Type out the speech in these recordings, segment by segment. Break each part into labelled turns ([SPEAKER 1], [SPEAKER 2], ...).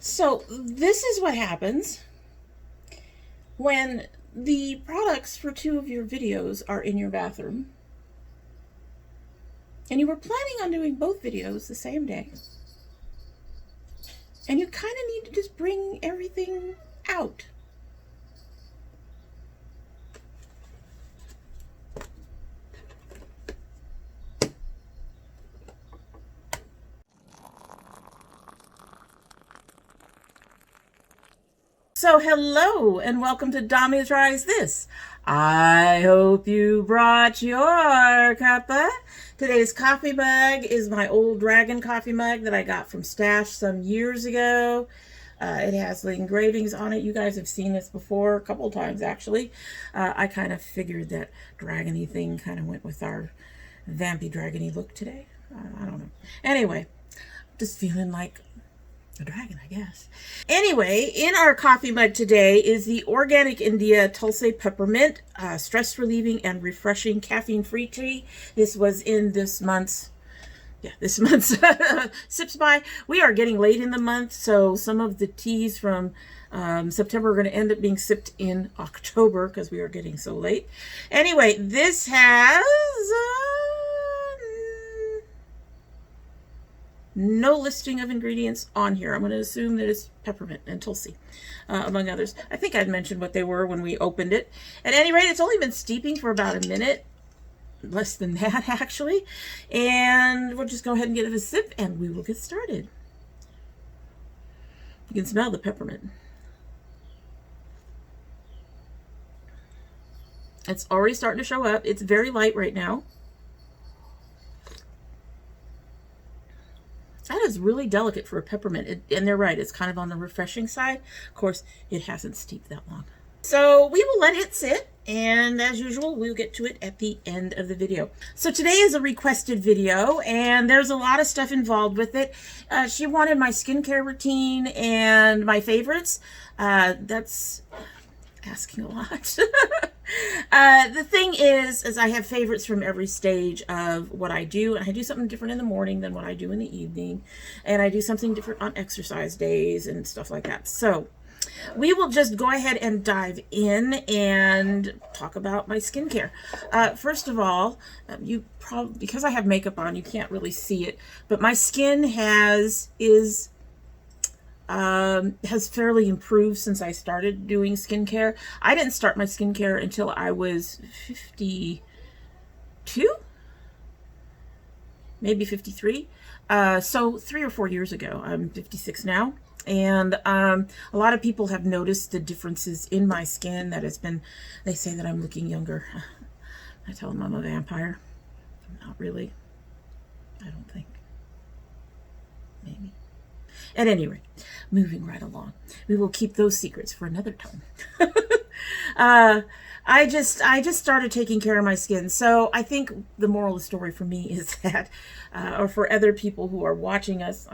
[SPEAKER 1] So this is what happens when the products for 2 of your videos are in your bathroom and you were planning on doing both videos the same day, and you kind of need to just bring everything out. So hello and welcome to Domytriesthis This. I hope you brought your cuppa. Today's coffee mug is my old dragon coffee mug that I got from Stash some years ago. It has the engravings on it. You guys have seen this before a couple of times actually. I kind of figured that dragony thing kind of went with our vampy dragony look today. I don't know. Anyway, just feeling like a dragon, I guess. Anyway, in our coffee mug today is the Organic India Tulsi Peppermint, stress relieving and refreshing caffeine-free tea. This was in this month's Sips By. We are getting late in the month, so some of the teas from September are going to end up being sipped in October because we are getting so late. Anyway, this has no listing of ingredients on here. I'm going to assume that it's peppermint and tulsi, among others. I think I'd mentioned what they were when we opened it. At any rate, it's only been steeping for about a minute. Less than that, actually. And we'll just go ahead and give it a sip, and we will get started. You can smell the peppermint. It's already starting to show up. It's very light right now. That is really delicate for a peppermint. And they're right, it's kind of on the refreshing side. Of course, it hasn't steeped that long. So we will let it sit, and as usual, we'll get to it at the end of the video. So today is a requested video, and there's a lot of stuff involved with it. She wanted my skincare routine and my favorites. That's asking a lot. The thing is I have favorites from every stage of what I do, and I do something different in the morning than what I do in the evening, and I do something different on exercise days and stuff like that. So we will just go ahead and dive in and talk about my skincare. First of all, you probably, because I have makeup on, you can't really see it, but my skin has fairly improved since I started doing skincare. I didn't start my skincare until I was 52, maybe 53. So 3 or 4 years ago. I'm 56 now. And a lot of people have noticed the differences in my skin. They say that I'm looking younger. I tell them I'm a vampire. Not really. I don't think. Maybe. At any rate, moving right along. We will keep those secrets for another time. I just started taking care of my skin. So I think the moral of the story for me is that, or for other people who are watching us,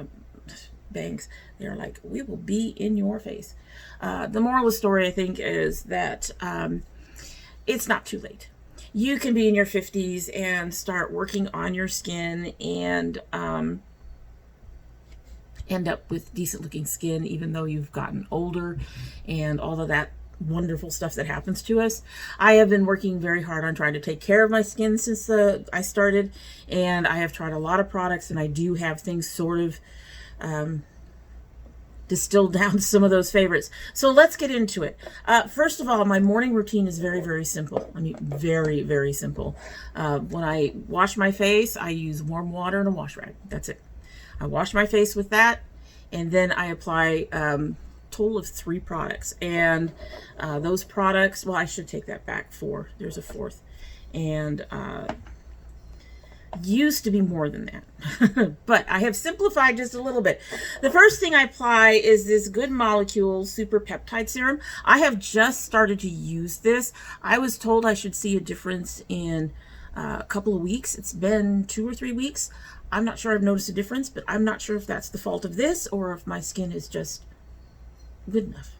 [SPEAKER 1] bangs, they're like, we will be in your face. The moral of the story, I think, is that it's not too late. You can be in your 50s and start working on your skin and end up with decent looking skin, even though you've gotten older and all of that wonderful stuff that happens to us. I have been working very hard on trying to take care of my skin since I started, and I have tried a lot of products, and I do have things sort of distilled down to some of those favorites. So let's get into it. First of all, my morning routine is very, very simple. I mean, very, very simple. When I wash my face, I use warm water and a wash rag. That's it. I wash my face with that, and then I apply total of 3 products. And those products, well, I should take that back, 4. There's a 4th. And used to be more than that. But I have simplified just a little bit. The first thing I apply is this Good Molecule Super Peptide Serum. I have just started to use this. I was told I should see a difference in a couple of weeks. It's been 2 or 3 weeks. I'm not sure I've noticed a difference, but I'm not sure if that's the fault of this or if my skin is just good enough.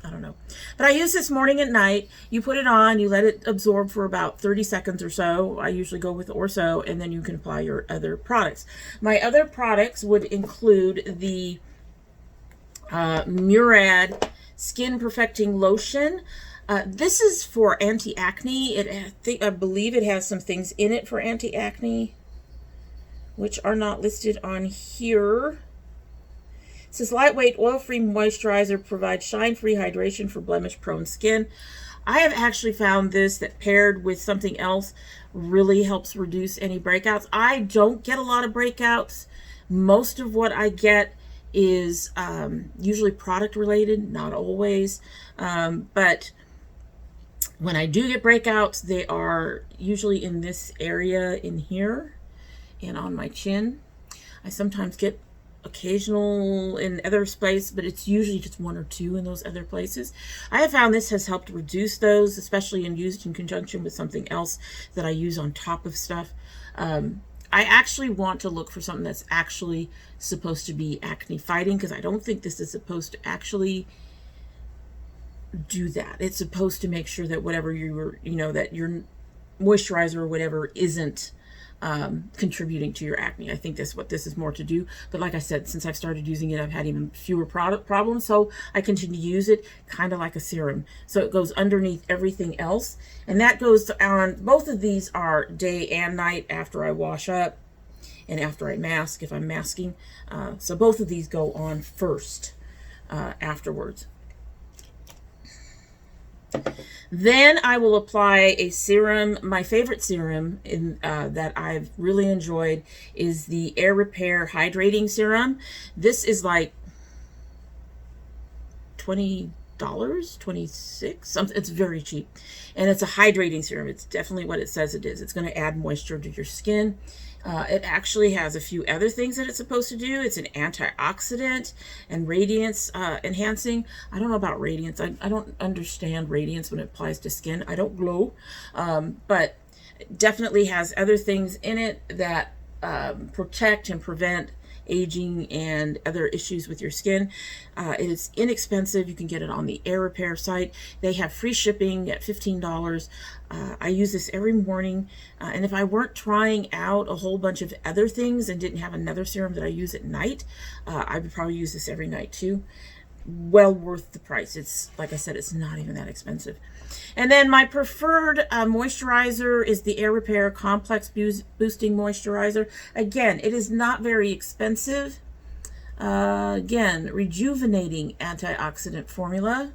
[SPEAKER 1] I don't know. But I use this morning and night. You put it on, you let it absorb for about 30 seconds or so. I usually go with or so, and then you can apply your other products. My other products would include the Murad Skin Perfecting Lotion. This is for anti-acne. I believe it has some things in it for anti-acne, which are not listed on here. It says lightweight, oil-free moisturizer provides shine-free hydration for blemish-prone skin. I have actually found this that paired with something else really helps reduce any breakouts. I don't get a lot of breakouts. Most of what I get is usually product related, not always. But when I do get breakouts, they are usually in this area in here and on my chin. I sometimes get occasional in other places, but it's usually just one or two in those other places. I have found this has helped reduce those, especially when used in conjunction with something else that I use on top of stuff. I actually want to look for something that's actually supposed to be acne fighting, because I don't think this is supposed to actually do that. It's supposed to make sure that whatever that your moisturizer or whatever isn't contributing to your acne. I think that's what this is more to do. But like I said, since I've started using it, I've had even fewer problems. So I continue to use it kind of like a serum. So it goes underneath everything else. And that goes on, both of these are day and night after I wash up and after I mask, if I'm masking. So both of these go on first afterwards. Then I will apply a serum. My favorite serum that I've really enjoyed is the Air Repair Hydrating Serum. This is like $20, $26, something. It's very cheap. And it's a hydrating serum. It's definitely what it says it is. It's going to add moisture to your skin. It actually has a few other things that it's supposed to do. It's an antioxidant and radiance enhancing. I don't know about radiance. I don't understand radiance when it applies to skin. I don't glow, but it definitely has other things in it that protect and prevent aging and other issues with your skin. It is inexpensive. You can get it on the Air Repair site. They have free shipping at $15. I use this every morning, and if I weren't trying out a whole bunch of other things and didn't have another serum that I use at night, I would probably use this every night too. Well worth the price. It's, like I said, it's not even that expensive. And then my preferred moisturizer is the Air Repair Complex Boosting Moisturizer. Again, it is not very expensive. Again, rejuvenating antioxidant formula.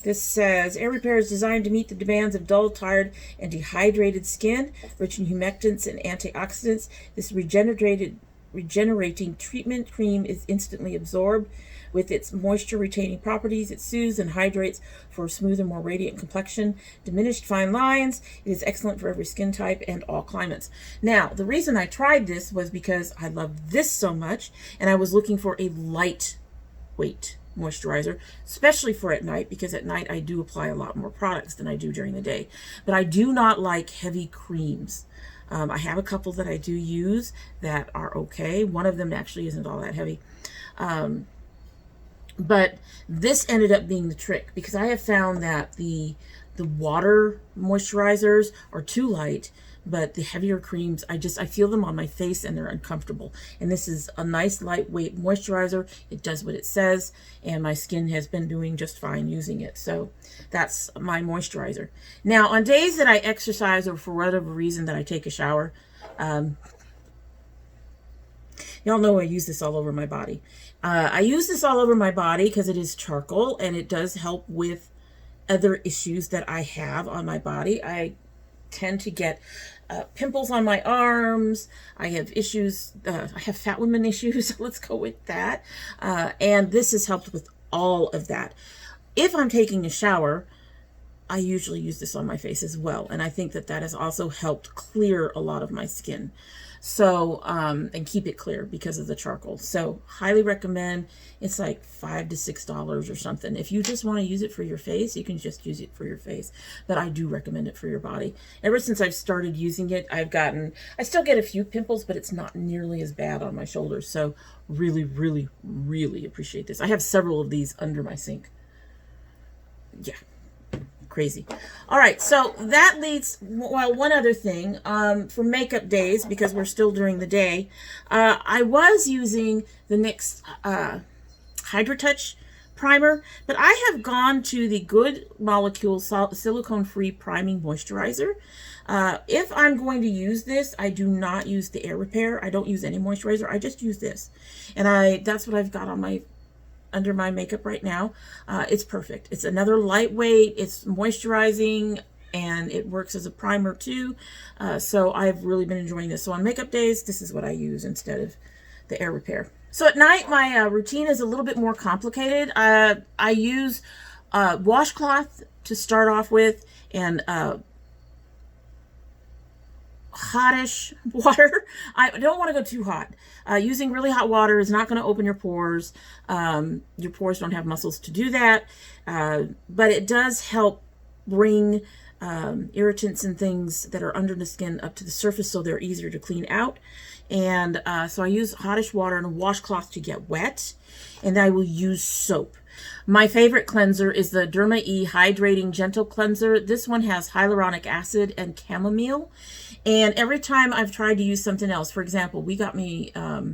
[SPEAKER 1] This says, Air Repair is designed to meet the demands of dull, tired, and dehydrated skin, rich in humectants and antioxidants. This regenerating treatment cream is instantly absorbed. With its moisture-retaining properties, it soothes and hydrates for a smoother, more radiant complexion, diminished fine lines. It is excellent for every skin type and all climates. Now, the reason I tried this was because I love this so much, and I was looking for a lightweight moisturizer, especially for at night, because at night I do apply a lot more products than I do during the day. But I do not like heavy creams. I have a couple that I do use that are okay. One of them actually isn't all that heavy. But this ended up being the trick, because I have found that the water moisturizers are too light, but the heavier creams, I feel them on my face and they're uncomfortable. And this is a nice lightweight moisturizer. It does what it says, and my skin has been doing just fine using it. So that's my moisturizer. Now, on days that I exercise or for whatever reason that I take a shower, y'all know I use this all over my body. I use this all over my body because it is charcoal, and it does help with other issues that I have on my body. I tend to get pimples on my arms. I have issues. I have fat woman issues. Let's go with that. And this has helped with all of that. If I'm taking a shower, I usually use this on my face as well. And I think that that has also helped clear a lot of my skin. So, and keep it clear because of the charcoal. So highly recommend. It's like $5 to $6 or something. If you just want to use it for your face, you can just use it for your face. But I do recommend it for your body. Ever since I've started using it, I still get a few pimples, but it's not nearly as bad on my shoulders. So really, really, really appreciate this. I have several of these under my sink. Yeah. Crazy. All right, so that leads, well, one other thing, for makeup days, because we're still during the day, I was using the NYX HydraTouch primer, but I have gone to the Good Molecule silicone-free priming moisturizer. If I'm going to use this, I do not use the Air Repair. I don't use any moisturizer. I just use this, and that's what I've got on my under my makeup right now. It's perfect. It's another lightweight. It's moisturizing, and it works as a primer too. So I've really been enjoying this. So on makeup days, this is what I use instead of the Air Repair. So at night, my routine is a little bit more complicated. I use washcloth to start off with, and hottish water. I don't want to go too hot. Using really hot water is not going to open your pores. Your pores don't have muscles to do that, but it does help bring irritants and things that are under the skin up to the surface so they're easier to clean out. And so I use hottish water and a washcloth to get wet, and I will use soap. My favorite cleanser is the DYI Hydrating Gentle Cleanser. This one has hyaluronic acid and chamomile. And every time I've tried to use something else, for example, we got me a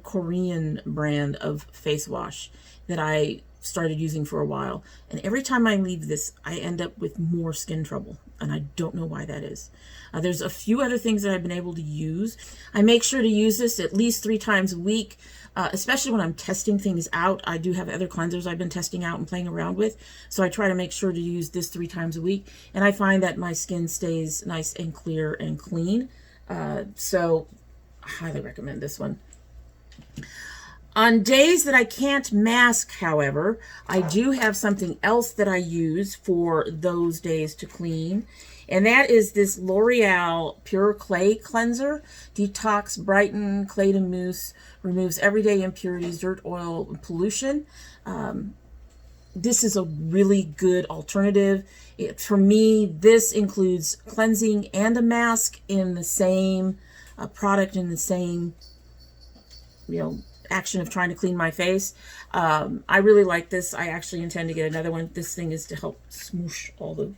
[SPEAKER 1] Korean brand of face wash that I started using for a while. And every time I leave this, I end up with more skin trouble. And I don't know why that is. There's a few other things that I've been able to use. I make sure to use this at least 3 times a week, especially when I'm testing things out. I do have other cleansers I've been testing out and playing around with. So I try to make sure to use this 3 times a week. And I find that my skin stays nice and clear and clean. So I highly recommend this one. On days that I can't mask, however, I do have something else that I use for those days to clean. And that is this L'Oreal Pure Clay Cleanser. Detox, brighten, clay to mousse, removes everyday impurities, dirt, oil, and pollution. This is a really good alternative. For me, this includes cleansing and a mask in the same product, in the same, action of trying to clean my face. I really like this. I actually intend to get another one. This thing is to help smoosh all the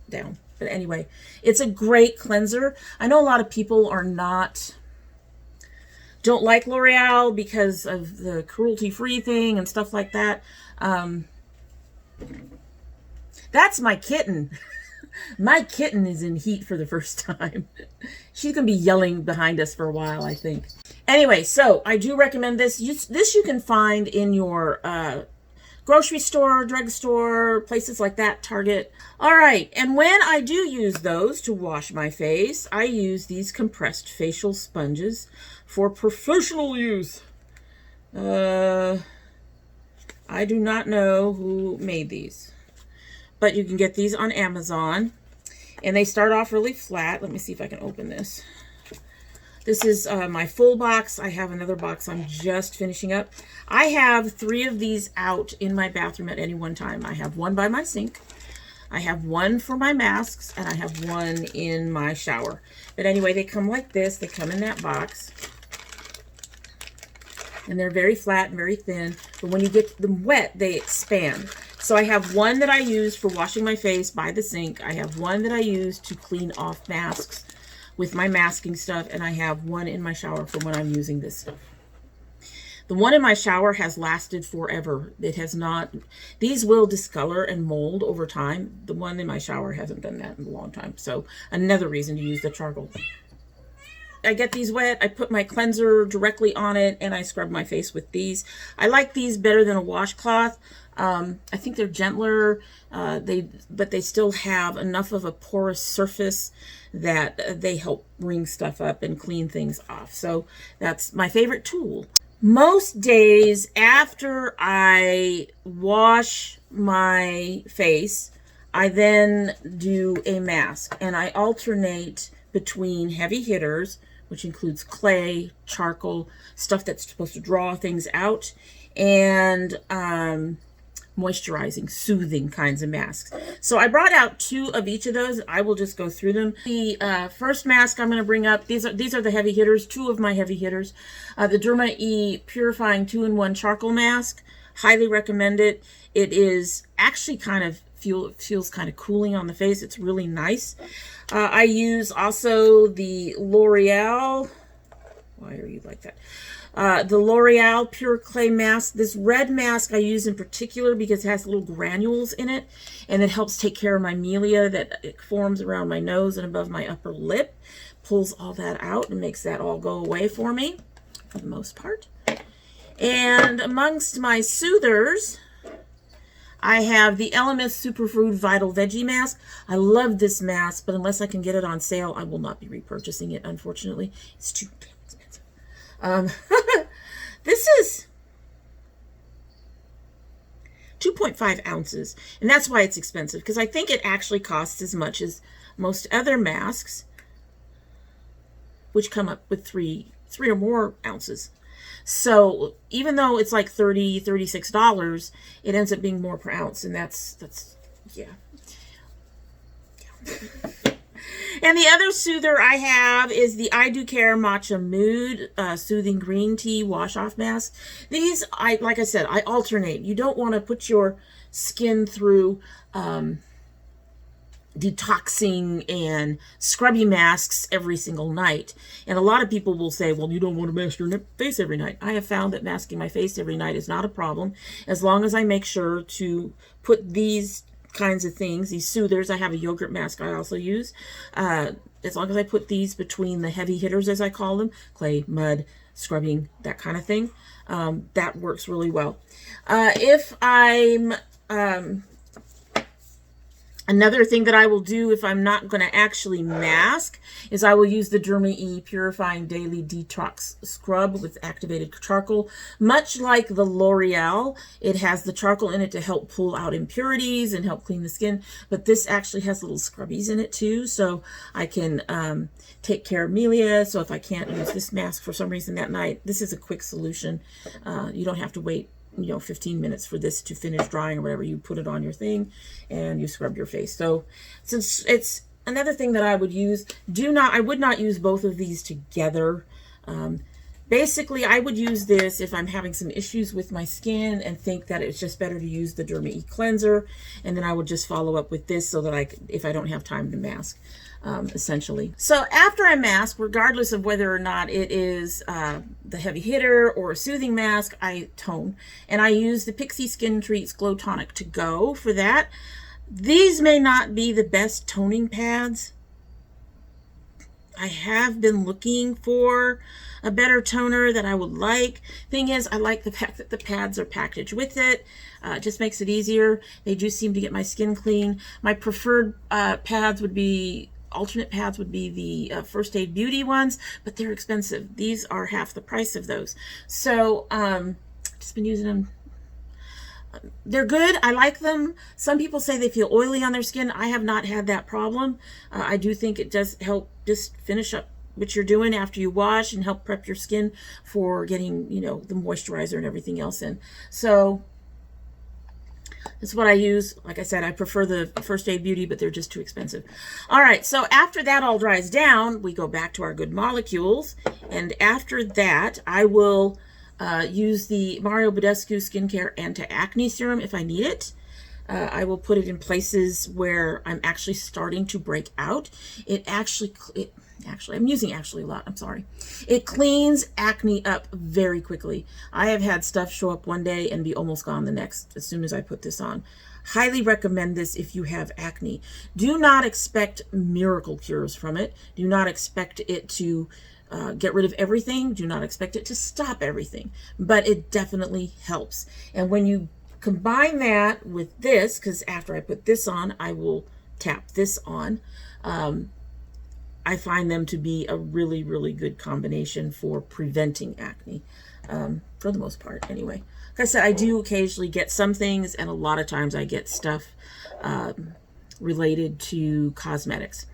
[SPEAKER 1] down. But anyway, it's a great cleanser. I know a lot of people don't like L'Oreal because of the cruelty-free thing and stuff like that. That's my kitten. My kitten is in heat for the first time. She's going to be yelling behind us for a while, I think. Anyway, so I do recommend this. This you can find in your grocery store, drugstore, places like that, Target. All right, and when I do use those to wash my face, I use these compressed facial sponges for professional use. I do not know who made these, but you can get these on Amazon, and they start off really flat. Let me see if I can open this. This is my full box. I have another box I'm just finishing up. I have 3 of these out in my bathroom at any one time. I have one by my sink. I have one for my masks, and I have one in my shower. But anyway, they come like this. They come in that box. And they're very flat and very thin. But when you get them wet, they expand. So I have one that I use for washing my face by the sink. I have one that I use to clean off masks with my masking stuff, and I have one in my shower for when I'm using this stuff. The one in my shower has lasted forever. It has not, these will discolor and mold over time. The one in my shower hasn't done that in a long time. So another reason to use the charcoal. I get these wet, I put my cleanser directly on it, and I scrub my face with these. I like these better than a washcloth. I think they're gentler, but they still have enough of a porous surface that they help bring stuff up and clean things off. So that's my favorite tool. Most days after I wash my face, I then do a mask, and I alternate between heavy hitters, which includes clay, charcoal, stuff that's supposed to draw things out, and moisturizing, soothing kinds of masks. So I brought out 2 of each of those. I will just go through them. The first mask I'm going to bring up, these are the heavy hitters, 2 of my heavy hitters. The DYI Purifying 2-in-1 Charcoal Mask. Highly recommend it. It is actually kind of feels kind of cooling on the face. It's really nice. I use also the L'Oreal. Why are you like that? The L'Oreal Pure Clay Mask. This red mask I use in particular because it has little granules in it, and it helps take care of my melia that it forms around my nose and above my upper lip. Pulls all that out and makes that all go away for me, for the most part. And amongst my soothers, I have the LMS Superfood Vital Veggie Mask. I love this mask, but unless I can get it on sale, I will not be repurchasing it, unfortunately. It's too damn expensive. This is 2.5 ounces, and that's why it's expensive, because I think it actually costs as much as most other masks, which come up with three or more ounces. So even though it's like $30, $36, it ends up being more per ounce, and that's yeah. And the other soother I have is the I Do Care Matcha Mood Soothing Green Tea Wash Off Mask. These, like I said, I alternate. You don't want to put your skin through detoxing and scrubby masks every single night. And a lot of people will say, well, you don't want to mask your face every night. I have found that masking my face every night is not a problem, as long as I make sure to put these kinds of things, these soothers. I have a yogurt mask I also use. As long as I put these between the heavy hitters, as I call them, clay, mud, scrubbing, that kind of thing, that works really well. If I'm Another thing that I will do if I'm not going to actually mask is I will use the DYI Purifying Daily Detox Scrub with activated charcoal. Much like the L'Oreal, it has the charcoal in it to help pull out impurities and help clean the skin. But this actually has little scrubbies in it too, so I can take care of melia. So if I can't use this mask for some reason that night, this is a quick solution. You don't have to wait 15 minutes for this to finish drying or whatever. You put it on your thing and you scrub your face. So since it's another thing that I would use, I would not use both of these together. Basically, I would use this if I'm having some issues with my skin and think that it's just better to use the DYI cleanser, and then I would just follow up with this so that if I don't have time to mask, essentially. So after I mask, regardless of whether or not it is the heavy hitter or a soothing mask, I tone, and I use the Pixi Skin Treats Glow Tonic to go for that. These may not be the best toning pads. I have been looking for a better toner that I would like. Thing is, I like the fact that the pads are packaged with it. It just makes it easier. They do seem to get my skin clean. My preferred pads would be, alternate pads would be the First Aid Beauty ones, but they're expensive. These are half the price of those. So just been using them. They're good. I like them. Some people say they feel oily on their skin. I have not had that problem. I do think it does help just finish up what you're doing after you wash and help prep your skin for getting, the moisturizer and everything else in. So that's what I use. Like I said, I prefer the First Aid Beauty, but they're just too expensive. All right, so after that all dries down, we go back to our good molecules. And after that, I will use the Mario Badescu Skincare Anti-Acne Serum if I need it. I will put it in places where I'm actually starting to break out. I'm using actually a lot, I'm sorry. It cleans acne up very quickly. I have had stuff show up one day and be almost gone the next as soon as I put this on. Highly recommend this if you have acne. Do not expect miracle cures from it. Do not expect it to get rid of everything. Do not expect it to stop everything, but it definitely helps. And when you combine that with this, because after I put this on, I will tap this on, I find them to be a really, really good combination for preventing acne, for the most part anyway. Like I said, I do occasionally get some things, and a lot of times I get stuff related to cosmetics.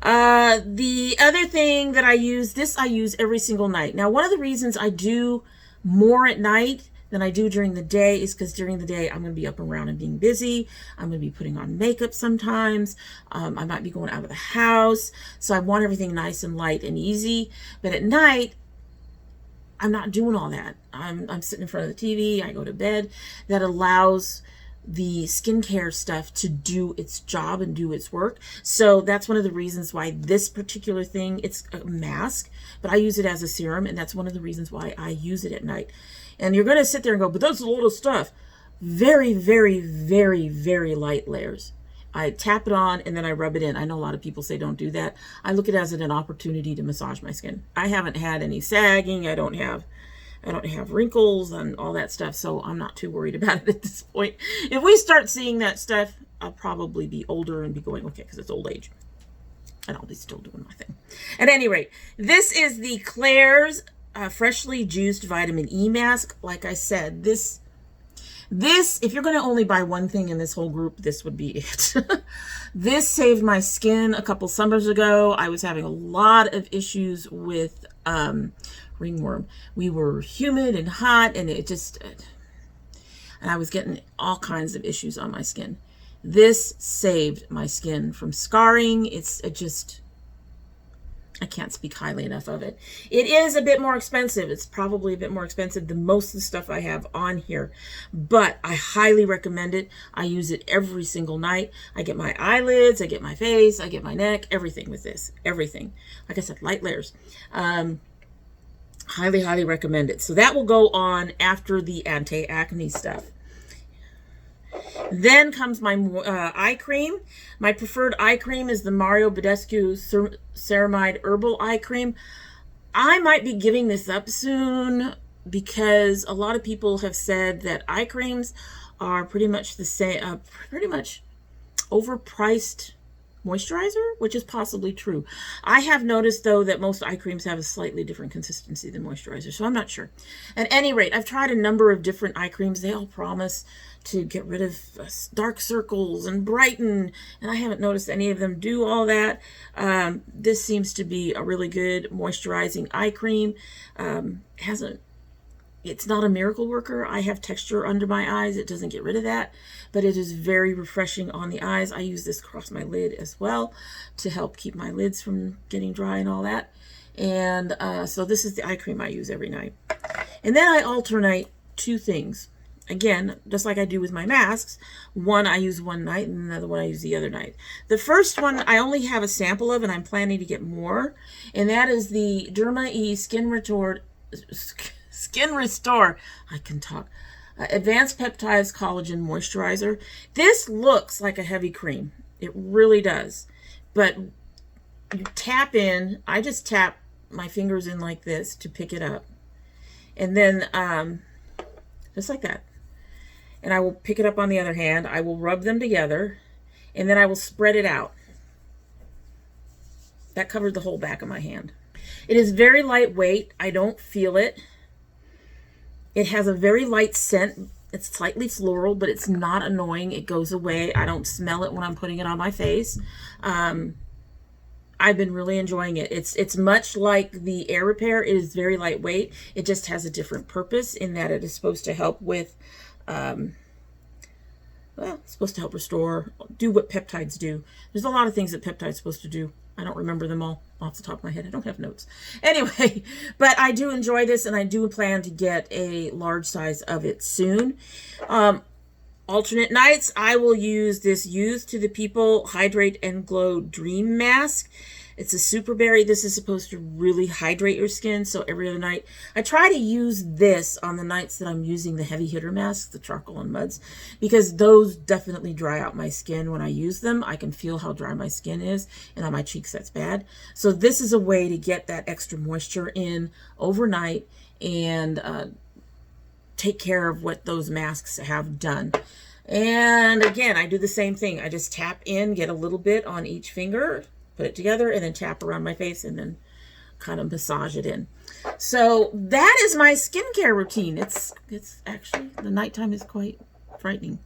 [SPEAKER 1] The other thing that I use every single night. Now, one of the reasons I do more at night than I do during the day is because during the day I'm going to be up and around and being busy. I'm going to be putting on makeup sometimes. I might be going out of the house. So I want everything nice and light and easy. But at night, I'm not doing all that. I'm sitting in front of the TV. I go to bed. That allows the skincare stuff to do its job and do its work. So that's one of the reasons why this particular thing, it's a mask, but I use it as a serum, and that's one of the reasons why I use it at night. And you're going to sit there and go, but that's a lot of stuff. Very, very, very, very light layers. I tap it on and then I rub it in. I know a lot of people say don't do that. I look at it as an opportunity to massage my skin. I haven't had any sagging. I don't have wrinkles and all that stuff, so I'm not too worried about it at this point. If we start seeing that stuff, I'll probably be older and be going, okay, because it's old age. And I'll be still doing my thing. At any rate, this is the Klairs freshly juiced vitamin E mask. Like I said, this, if you're going to only buy one thing in this whole group, this would be it. This saved my skin a couple summers ago. I was having a lot of issues with ringworm. We were humid and hot, and and I was getting all kinds of issues on my skin. This saved my skin from scarring. I can't speak highly enough of it. It is a bit more expensive. It's probably a bit more expensive than most of the stuff I have on here, but I highly recommend it. I use it every single night. I get my eyelids, I get my face, I get my neck, everything with this, everything. Like I said, light layers. Highly, highly recommend it. So that will go on after the anti-acne stuff. Then comes my eye cream. My preferred eye cream is the Mario Badescu Ceramide Herbal Eye Cream. I might be giving this up soon because a lot of people have said that eye creams are pretty much the same, pretty much overpriced moisturizer, which is possibly true. I have noticed, though, that most eye creams have a slightly different consistency than moisturizer, so I'm not sure. At any rate, I've tried a number of different eye creams. They all promise to get rid of dark circles and brighten, and I haven't noticed any of them do all that. This seems to be a really good moisturizing eye cream. It's not a miracle worker. I have texture under my eyes. It doesn't get rid of that, but it is very refreshing on the eyes. I use this across my lid as well to help keep my lids from getting dry and all that. And so this is the eye cream I use every night. And then I alternate two things. Again, just like I do with my masks, one I use one night and another one I use the other night. The first one I only have a sample of, and I'm planning to get more, and that is the DYI Skin Restore, I can talk, Advanced Peptides Collagen Moisturizer. This looks like a heavy cream. It really does. But you tap in, I just tap my fingers in like this to pick it up. And then, just like that. And I will pick it up on the other hand. I will rub them together, and then I will spread it out. That covered the whole back of my hand. It is very lightweight. I don't feel it. It has a very light scent. It's slightly floral, but it's not annoying. It goes away. I don't smell it when I'm putting it on my face. I've been really enjoying it. It's much like the Air Repair. It is very lightweight. It just has a different purpose in that it is supposed to help with, well, it's supposed to help restore, do what peptides do. There's a lot of things that peptide's supposed to do. I don't remember them all off the top of my head. I don't have notes. Anyway, but I do enjoy this, and I do plan to get a large size of it soon. Alternate nights, I will use this Youth to the People Hydrate and Glow Dream Mask. It's a super berry. This is supposed to really hydrate your skin. So every other night, I try to use this on the nights that I'm using the heavy hitter masks, the charcoal and muds, because those definitely dry out my skin when I use them. I can feel how dry my skin is, and on my cheeks, that's bad. So this is a way to get that extra moisture in overnight and take care of what those masks have done. And again, I do the same thing. I just tap in, get a little bit on each finger, put it together, and then tap around my face and then kind of massage it in. So that is my skincare routine. It's actually, the nighttime is quite frightening.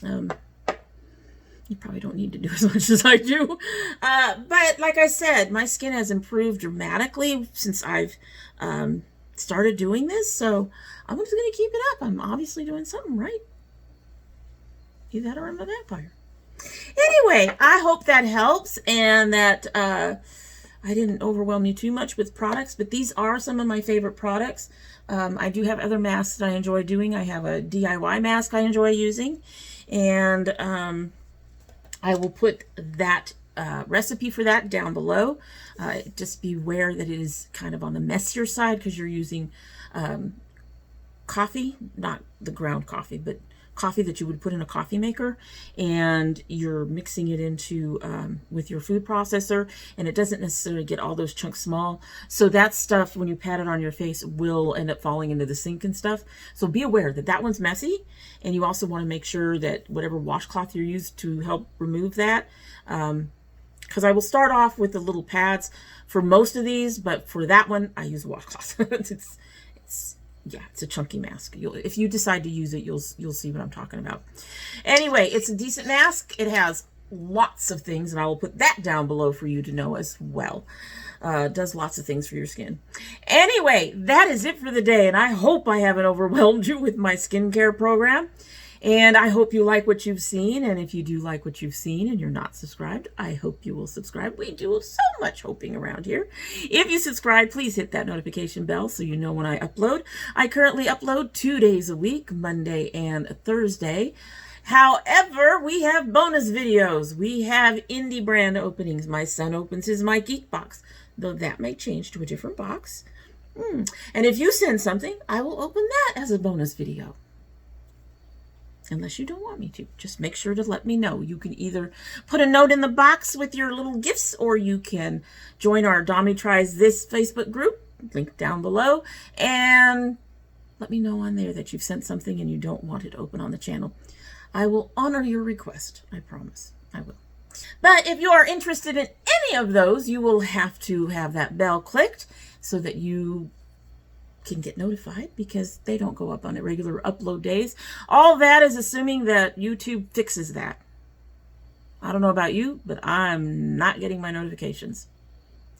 [SPEAKER 1] You probably don't need to do as much as I do. But like I said, my skin has improved dramatically since I've started doing this. So I'm just going to keep it up. I'm obviously doing something right. Either that or I'm a vampire. Anyway, I hope that helps and that I didn't overwhelm you too much with products, but these are some of my favorite products. I do have other masks that I enjoy doing. I have a DIY mask I enjoy using, and I will put that recipe for that down below. Just beware that it is kind of on the messier side because you're using coffee, not the ground coffee, but coffee that you would put in a coffee maker, and you're mixing it into with your food processor, and it doesn't necessarily get all those chunks small. So that stuff, when you pat it on your face, will end up falling into the sink and stuff. So be aware that that one's messy, and you also want to make sure that whatever washcloth you use to help remove that, because I will start off with the little pads for most of these, but for that one I use a washcloth. Yeah, it's a chunky mask. If you decide to use it, you'll see what I'm talking about. Anyway, it's a decent mask. It has lots of things, and I will put that down below for you to know as well. It does lots of things for your skin. Anyway, that is it for the day, and I hope I haven't overwhelmed you with my skincare program. And I hope you like what you've seen. And if you do like what you've seen and you're not subscribed, I hope you will subscribe. We do so much hoping around here. If you subscribe, please hit that notification bell so you know when I upload. I currently upload 2 days a week, Monday and Thursday. However, we have bonus videos. We have indie brand openings. My son opens his My Geek box, though that may change to a different box. And if you send something, I will open that as a bonus video. Unless you don't want me to. Just make sure to let me know. You can either put a note in the box with your little gifts, or you can join our domytriesthis Facebook group, link down below, and let me know on there that you've sent something and you don't want it open on the channel. I will honor your request. I promise. I will. But if you are interested in any of those, you will have to have that bell clicked so that you can get notified, because they don't go up on irregular upload days. All that is assuming that YouTube fixes that. I don't know about you, but I'm not getting my notifications.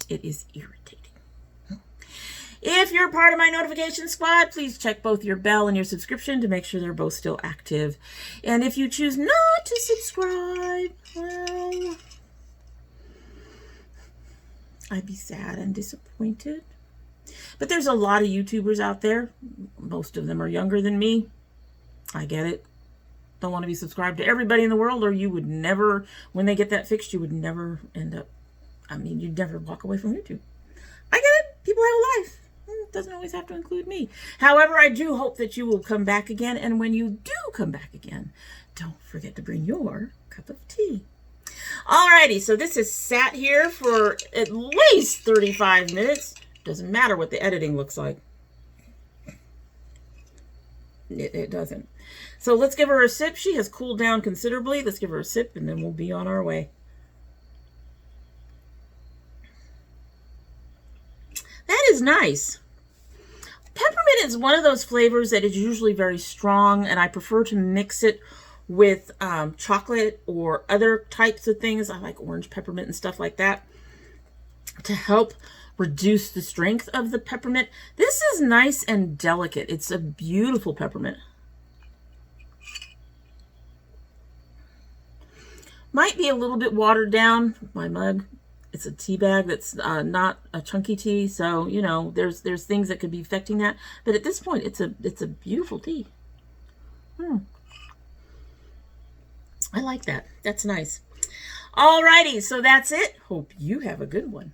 [SPEAKER 1] It is irritating. If you're part of my notification squad, please check both your bell and your subscription to make sure they're both still active. And if you choose not to subscribe, well, I'd be sad and disappointed. But there's a lot of YouTubers out there. Most of them are younger than me. I get it. Don't want to be subscribed to everybody in the world, or you would never, when they get that fixed, you would never end up, you'd never walk away from YouTube. I get it. People have a life. It doesn't always have to include me. However, I do hope that you will come back again. And when you do come back again, don't forget to bring your cup of tea. Alrighty, so this has sat here for at least 35 minutes. Doesn't matter what the editing looks like. It doesn't. So let's give her a sip. She has cooled down considerably. Let's give her a sip, and then we'll be on our way. That is nice. Peppermint is one of those flavors that is usually very strong, and I prefer to mix it with chocolate or other types of things. I like orange peppermint and stuff like that to help reduce the strength of the peppermint. This is nice and delicate. It's a beautiful peppermint. Might be a little bit watered down. My mug, it's a tea bag that's not a chunky tea, so you know there's things that could be affecting that. But at this point, it's a beautiful tea. I like that. That's nice. Alrighty, so that's it. Hope you have a good one.